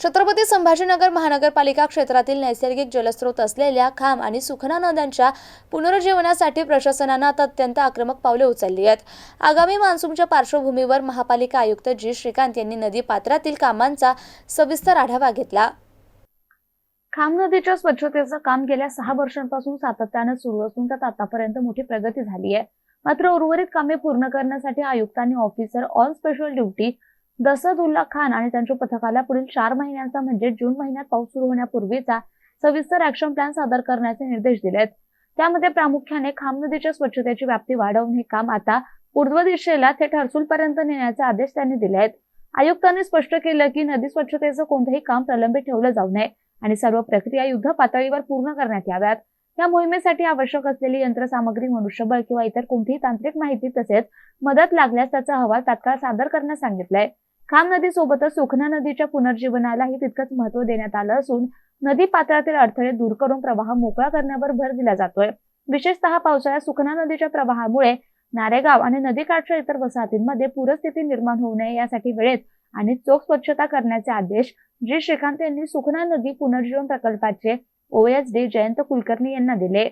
छत्रपती संभाजीनगर महानगरपालिका क्षेत्रातील नैसर्गिक जलस्रोत असलेल्या खाम आणि सुखना नद्यांच्या पुनरुज्जीवनासाठी प्रशासनानं आता अत्यंत आक्रमक पावले उचलली आहेत। आगामी मान्सूनच्या पार्श्वभूमीवर महापालिका आयुक्त जी श्रीकांत यांनी नदी पात्रातील कामांचा सविस्तर आढावा घेतला। खाम नदीच्या स्वच्छतेचं काम गेल्या 6 वर्षांपासून सातत्यानं सुरू असून त्यात आतापर्यंत मोठी प्रगती झाली आहे। मात्र उर्वरित कामे पूर्ण करण्यासाठी आयुक्तांनी officer on special duty Dasadulla Khan आणि त्यांच्या पथकाला पुढील 4 महिन्यांचा म्हणजे जून महिन्यात पाऊस सुरू होण्यापूर्वीचा सविस्तर ऍक्शन प्लॅन सादर करण्याचे निर्देश दिलेत। त्यामध्ये प्रामुख्याने खाम नदीच्या स्वच्छतेची व्याप्ती वाढवून हे काम आता पूर्व दिशेला थेट हर्सुलपर्यंत नेण्याचे आदेश त्यांनी दिले आहेत। आयुक्तांनी स्पष्ट केलं की नदी स्वच्छतेचं कोणतेही काम प्रलंबित ठेवलं जाऊ नये आणि सर्व प्रक्रिया युद्ध पातळीवर पूर्ण करण्यात याव्यात। या मोहिमेसाठी आवश्यक असलेली यंत्रसामग्री, मनुष्यबळ किंवा इतर कोणतीही तांत्रिक माहिती तसेच मदत लागल्यास त्याचा अहवाल तात्काळ सादर करण्यास सांगितलंय। खाम नदीसोबतच सुखना नदीच्या पुनर्जीवनालाही तितकंच महत्त्व देण्यात आलं असून नदी पात्रातील अडथळे दूर करून प्रवाह मोकळा करण्यावर भर दिला जातोय। विशेषतः पावसाळ्यात सुखना नदीच्या प्रवाहामुळे नारेगाव आणि नदीकाठच्या इतर वसाहतींमध्ये पूरस्थिती निर्माण होऊ नये यासाठी वेळेत आणि चोख स्वच्छता करण्याचे आदेश जी श्रीकांत यांनी सुखना नदी पुनर्जीवन प्रकल्पाचे OSD जयंत कुलकर्णी यांना दिले।